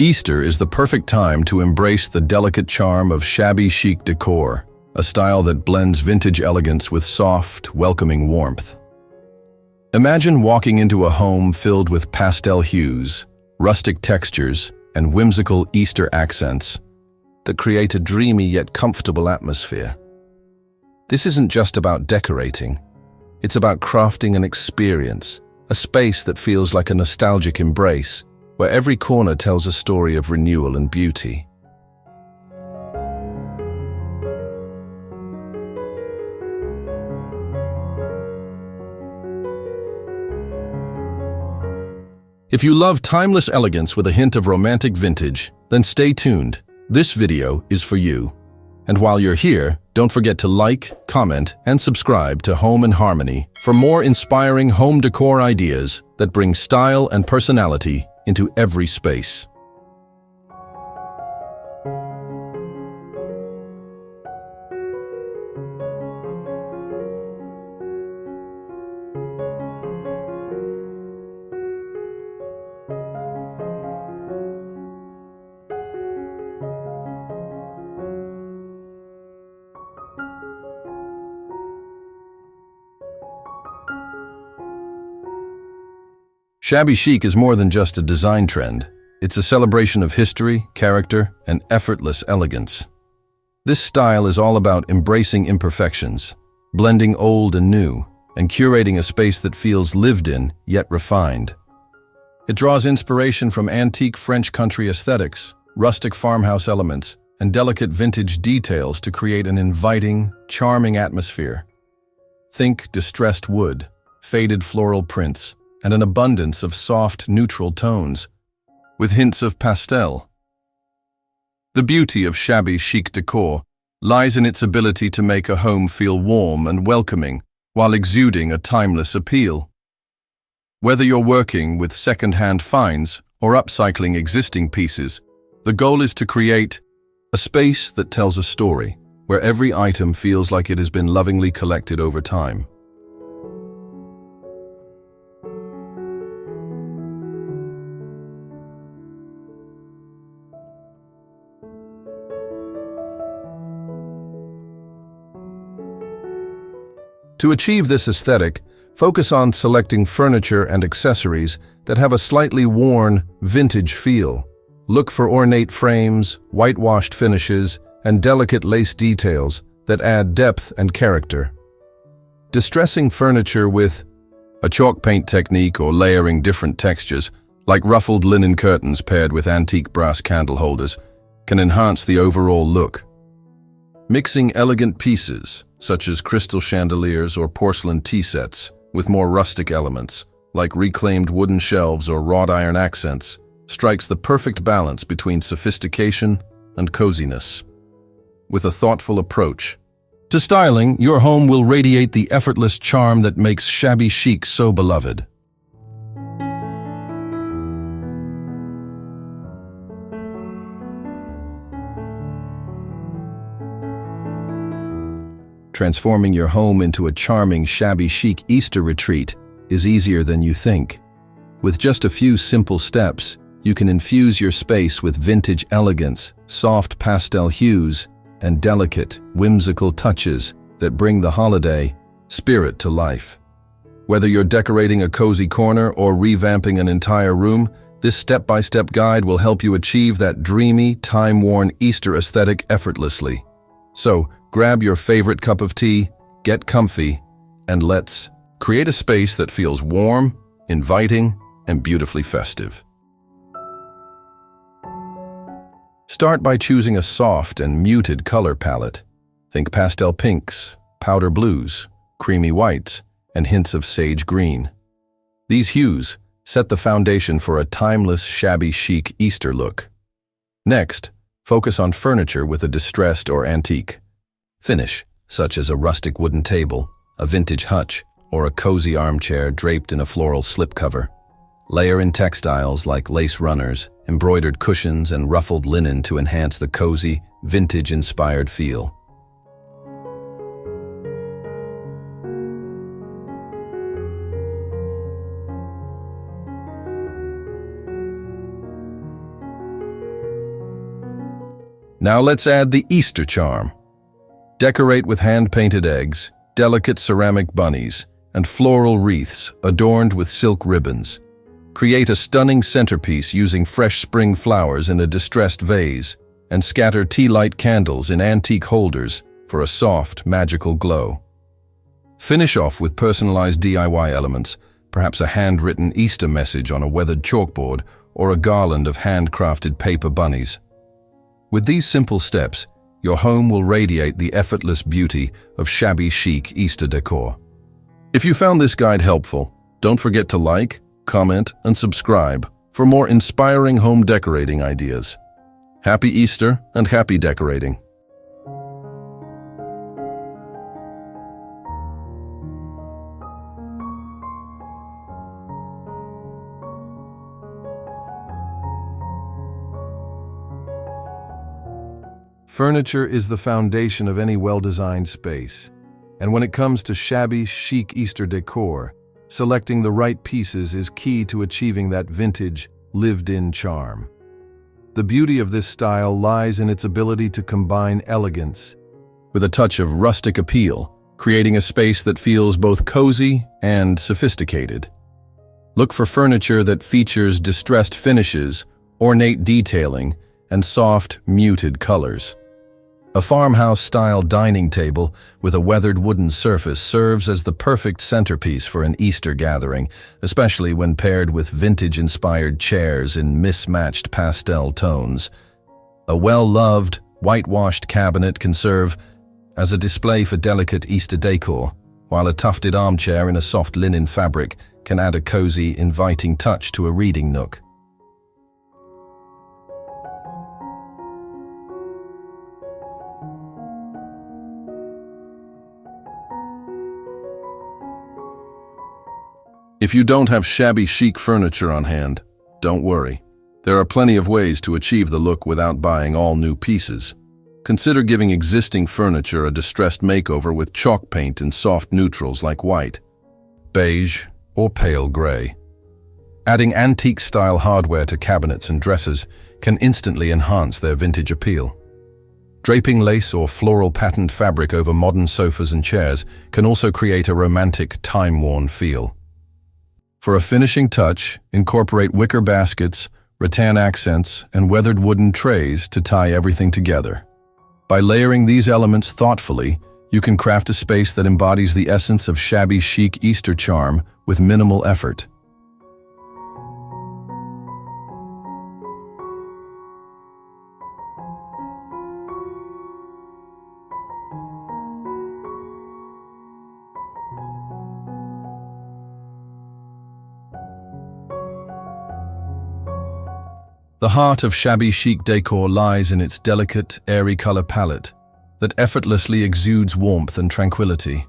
Easter is the perfect time to embrace the delicate charm of shabby chic decor, a style that blends vintage elegance with soft, welcoming warmth. Imagine walking into a home filled with pastel hues, rustic textures, and whimsical Easter accents that create a dreamy yet comfortable atmosphere. This isn't just about decorating. It's about crafting an experience, a space that feels like a nostalgic embrace, where every corner tells a story of renewal and beauty. If you love timeless elegance with a hint of romantic vintage, then stay tuned. This video is for you. And while you're here, don't forget to like, comment, and subscribe to Home and Harmony for more inspiring home decor ideas that bring style and personality into every space. Shabby chic is more than just a design trend. It's a celebration of history, character, and effortless elegance. This style is all about embracing imperfections, blending old and new, and curating a space that feels lived in yet refined. It draws inspiration from antique French country aesthetics, rustic farmhouse elements, and delicate vintage details to create an inviting, charming atmosphere. Think distressed wood, faded floral prints, and an abundance of soft, neutral tones, with hints of pastel. The beauty of shabby chic decor lies in its ability to make a home feel warm and welcoming while exuding a timeless appeal. Whether you're working with second-hand finds or upcycling existing pieces, the goal is to create a space that tells a story, where every item feels like it has been lovingly collected over time. To achieve this aesthetic, focus on selecting furniture and accessories that have a slightly worn, vintage feel. Look for ornate frames, whitewashed finishes, and delicate lace details that add depth and character. Distressing furniture with a chalk paint technique or layering different textures, like ruffled linen curtains paired with antique brass candle holders, can enhance the overall look. Mixing elegant pieces, such as crystal chandeliers or porcelain tea sets, with more rustic elements, like reclaimed wooden shelves or wrought iron accents, strikes the perfect balance between sophistication and coziness. With a thoughtful approach to styling, your home will radiate the effortless charm that makes shabby chic so beloved. Transforming your home into a charming shabby chic Easter retreat is easier than you think. With just a few simple steps, you can infuse your space with vintage elegance, soft pastel hues, and delicate, whimsical touches that bring the holiday spirit to life. Whether you're decorating a cozy corner or revamping an entire room, this step-by-step guide will help you achieve that dreamy, time-worn Easter aesthetic effortlessly. So, grab your favorite cup of tea, get comfy, and let's create a space that feels warm, inviting, and beautifully festive. Start by choosing a soft and muted color palette. Think pastel pinks, powder blues, creamy whites, and hints of sage green. These hues set the foundation for a timeless, shabby chic Easter look. Next, focus on furniture with a distressed or antique finish, such as a rustic wooden table, a vintage hutch, or a cozy armchair draped in a floral slipcover. Layer in textiles like lace runners, embroidered cushions, and ruffled linen to enhance the cozy, vintage-inspired feel. Now let's add the Easter charm. Decorate with hand-painted eggs, delicate ceramic bunnies, and floral wreaths adorned with silk ribbons. Create a stunning centerpiece using fresh spring flowers in a distressed vase, and scatter tea light candles in antique holders for a soft, magical glow. Finish off with personalized DIY elements, perhaps a handwritten Easter message on a weathered chalkboard or a garland of handcrafted paper bunnies. With these simple steps, your home will radiate the effortless beauty of shabby chic Easter decor. If you found this guide helpful, don't forget to like, comment, and subscribe for more inspiring home decorating ideas. Happy Easter and happy decorating! Furniture is the foundation of any well-designed space, and when it comes to shabby, chic Easter decor, selecting the right pieces is key to achieving that vintage, lived-in charm. The beauty of this style lies in its ability to combine elegance with a touch of rustic appeal, creating a space that feels both cozy and sophisticated. Look for furniture that features distressed finishes, ornate detailing, and soft, muted colors. A farmhouse-style dining table with a weathered wooden surface serves as the perfect centerpiece for an Easter gathering, especially when paired with vintage-inspired chairs in mismatched pastel tones. A well-loved, whitewashed cabinet can serve as a display for delicate Easter decor, while a tufted armchair in a soft linen fabric can add a cozy, inviting touch to a reading nook. If you don't have shabby chic furniture on hand, don't worry. There are plenty of ways to achieve the look without buying all new pieces. Consider giving existing furniture a distressed makeover with chalk paint in soft neutrals like white, beige, or pale gray. Adding antique-style hardware to cabinets and dressers can instantly enhance their vintage appeal. Draping lace or floral patterned fabric over modern sofas and chairs can also create a romantic, time-worn feel. For a finishing touch, incorporate wicker baskets, rattan accents, and weathered wooden trays to tie everything together. By layering these elements thoughtfully, you can craft a space that embodies the essence of shabby chic Easter charm with minimal effort. The heart of shabby chic decor lies in its delicate, airy color palette that effortlessly exudes warmth and tranquility.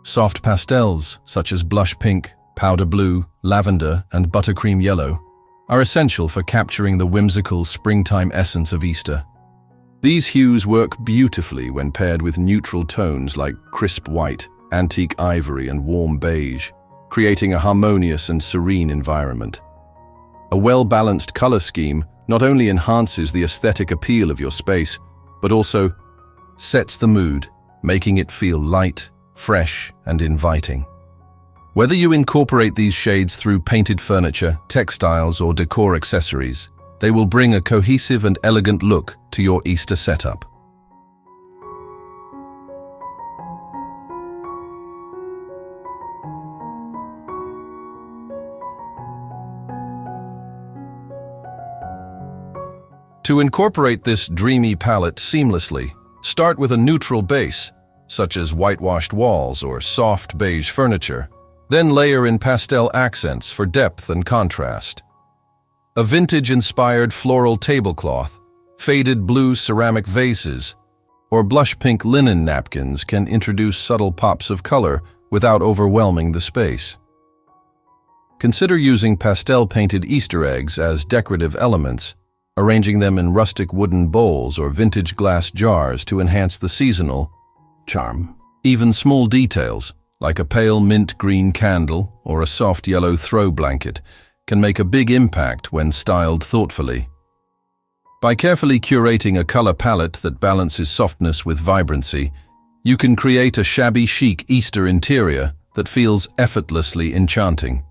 Soft pastels, such as blush pink, powder blue, lavender, and buttercream yellow, are essential for capturing the whimsical springtime essence of Easter. These hues work beautifully when paired with neutral tones like crisp white, antique ivory, and warm beige, creating a harmonious and serene environment. A well-balanced color scheme not only enhances the aesthetic appeal of your space, but also sets the mood, making it feel light, fresh, and inviting. Whether you incorporate these shades through painted furniture, textiles, or decor accessories, they will bring a cohesive and elegant look to your Easter setup. To incorporate this dreamy palette seamlessly, start with a neutral base, such as whitewashed walls or soft beige furniture, then layer in pastel accents for depth and contrast. A vintage-inspired floral tablecloth, faded blue ceramic vases, or blush pink linen napkins can introduce subtle pops of color without overwhelming the space. Consider using pastel-painted Easter eggs as decorative elements, arranging them in rustic wooden bowls or vintage glass jars to enhance the seasonal charm. Even small details, like a pale mint green candle or a soft yellow throw blanket, can make a big impact when styled thoughtfully. By carefully curating a color palette that balances softness with vibrancy, you can create a shabby chic Easter interior that feels effortlessly enchanting.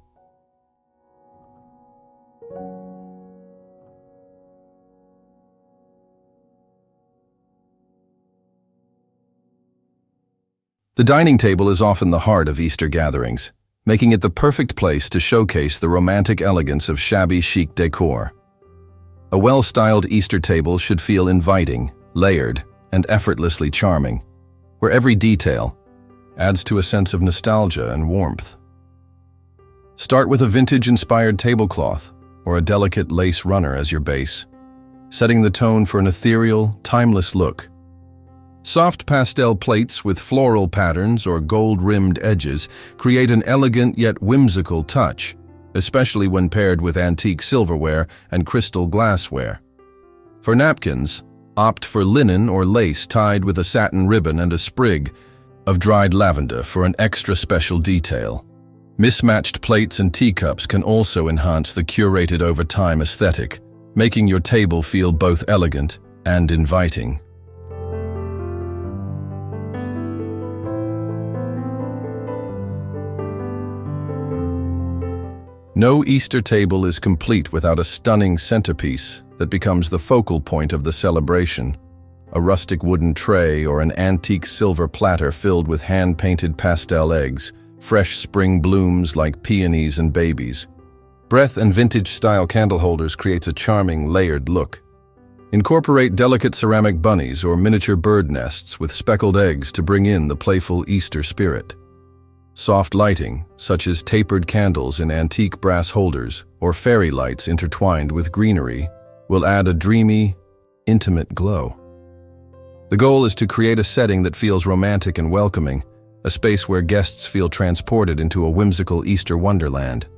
The dining table is often the heart of Easter gatherings, making it the perfect place to showcase the romantic elegance of shabby chic decor. A well-styled Easter table should feel inviting, layered, and effortlessly charming, where every detail adds to a sense of nostalgia and warmth. Start with a vintage-inspired tablecloth or a delicate lace runner as your base, setting the tone for an ethereal, timeless look. Soft pastel plates with floral patterns or gold-rimmed edges create an elegant yet whimsical touch, especially when paired with antique silverware and crystal glassware. For napkins, opt for linen or lace tied with a satin ribbon and a sprig of dried lavender for an extra special detail. Mismatched plates and teacups can also enhance the curated over time aesthetic, making your table feel both elegant and inviting. No Easter table is complete without a stunning centerpiece that becomes the focal point of the celebration. A rustic wooden tray or an antique silver platter filled with hand-painted pastel eggs, fresh spring blooms like peonies and babies. Breath and vintage-style candle holders creates a charming, layered look. Incorporate delicate ceramic bunnies or miniature bird nests with speckled eggs to bring in the playful Easter spirit. Soft lighting, such as tapered candles in antique brass holders or fairy lights intertwined with greenery, will add a dreamy, intimate glow. The goal is to create a setting that feels romantic and welcoming, a space where guests feel transported into a whimsical Easter wonderland.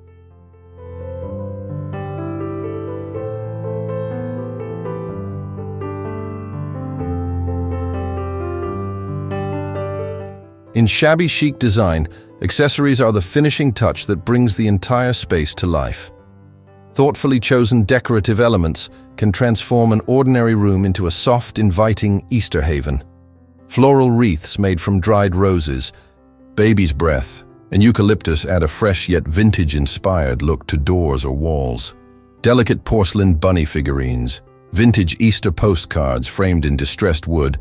In shabby chic design, accessories are the finishing touch that brings the entire space to life. Thoughtfully chosen decorative elements can transform an ordinary room into a soft, inviting Easter haven. Floral wreaths made from dried roses, baby's breath, and eucalyptus add a fresh yet vintage-inspired look to doors or walls. Delicate porcelain bunny figurines, vintage Easter postcards framed in distressed wood,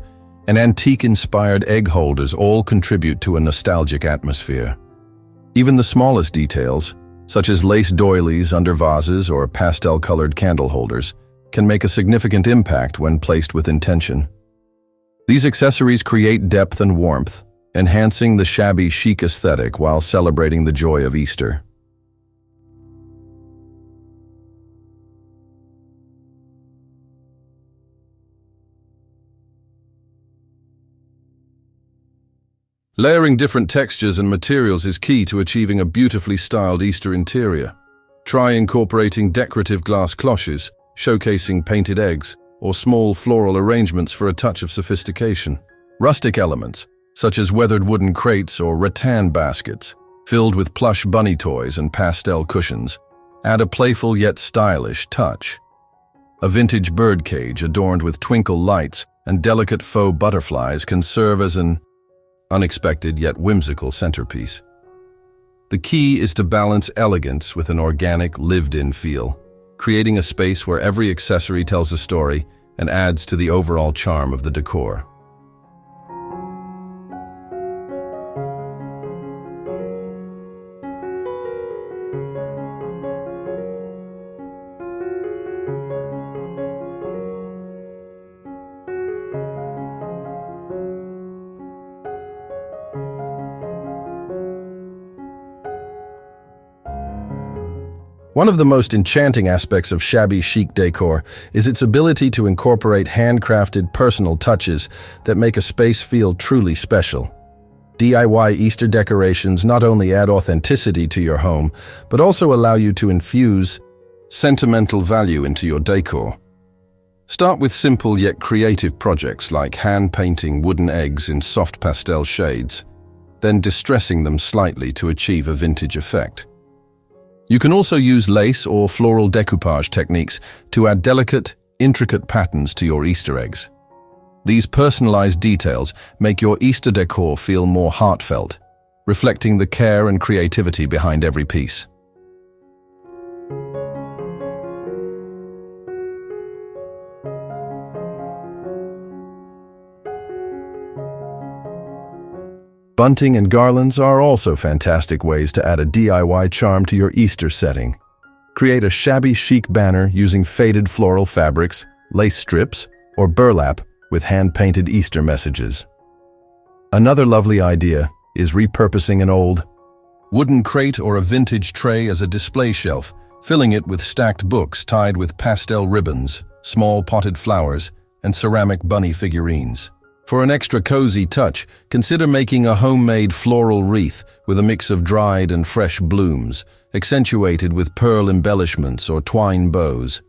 and antique-inspired egg holders all contribute to a nostalgic atmosphere. Even the smallest details, such as lace doilies under vases or pastel-colored candle holders, can make a significant impact when placed with intention. These accessories create depth and warmth, enhancing the shabby chic aesthetic while celebrating the joy of Easter. Layering different textures and materials is key to achieving a beautifully styled Easter interior. Try incorporating decorative glass cloches, showcasing painted eggs, or small floral arrangements for a touch of sophistication. Rustic elements, such as weathered wooden crates or rattan baskets, filled with plush bunny toys and pastel cushions, add a playful yet stylish touch. A vintage birdcage adorned with twinkle lights and delicate faux butterflies can serve as an unexpected yet whimsical centerpiece. The key is to balance elegance with an organic, lived-in feel, creating a space where every accessory tells a story and adds to the overall charm of the decor. One of the most enchanting aspects of shabby chic decor is its ability to incorporate handcrafted personal touches that make a space feel truly special. DIY Easter decorations not only add authenticity to your home, but also allow you to infuse sentimental value into your decor. Start with simple yet creative projects like hand-painting wooden eggs in soft pastel shades, then distressing them slightly to achieve a vintage effect. You can also use lace or floral decoupage techniques to add delicate, intricate patterns to your Easter eggs. These personalized details make your Easter decor feel more heartfelt, reflecting the care and creativity behind every piece. Bunting and garlands are also fantastic ways to add a DIY charm to your Easter setting. Create a shabby chic banner using faded floral fabrics, lace strips, or burlap with hand-painted Easter messages. Another lovely idea is repurposing an old wooden crate or a vintage tray as a display shelf, filling it with stacked books tied with pastel ribbons, small potted flowers, and ceramic bunny figurines. For an extra cozy touch, consider making a homemade floral wreath with a mix of dried and fresh blooms, accentuated with pearl embellishments or twine bows.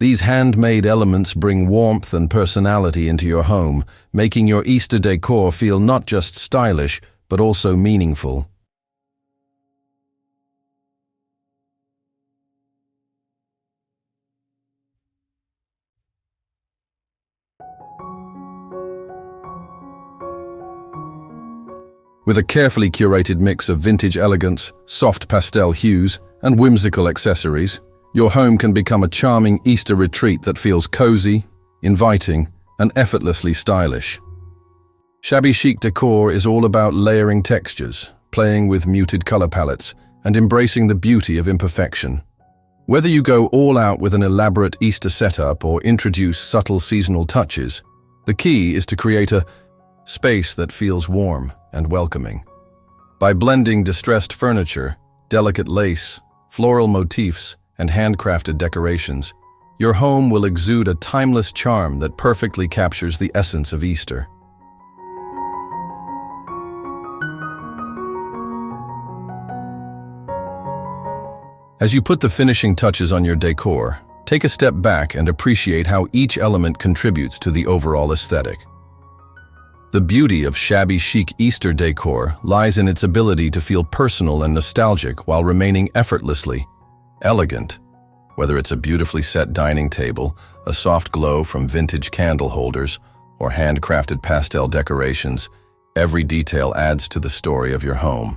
These handmade elements bring warmth and personality into your home, making your Easter decor feel not just stylish, but also meaningful. With a carefully curated mix of vintage elegance, soft pastel hues, and whimsical accessories, your home can become a charming Easter retreat that feels cozy, inviting, and effortlessly stylish. Shabby Chic Decor is all about layering textures, playing with muted color palettes, and embracing the beauty of imperfection. Whether you go all out with an elaborate Easter setup or introduce subtle seasonal touches, the key is to create a space that feels warm and welcoming. By blending distressed furniture, delicate lace, floral motifs, and handcrafted decorations, your home will exude a timeless charm that perfectly captures the essence of Easter. As you put the finishing touches on your decor, take a step back and appreciate how each element contributes to the overall aesthetic. The beauty of Shabby Chic Easter decor lies in its ability to feel personal and nostalgic while remaining effortlessly elegant. Whether it's a beautifully set dining table, a soft glow from vintage candle holders, or handcrafted pastel decorations, every detail adds to the story of your home.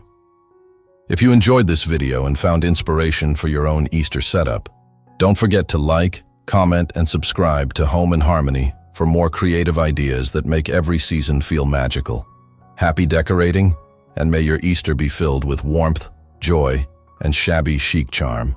If you enjoyed this video and found inspiration for your own Easter setup, don't forget to like, comment, and subscribe to Home in Harmony for more creative ideas that make every season feel magical. Happy decorating, and may your Easter be filled with warmth, joy, and shabby chic charm.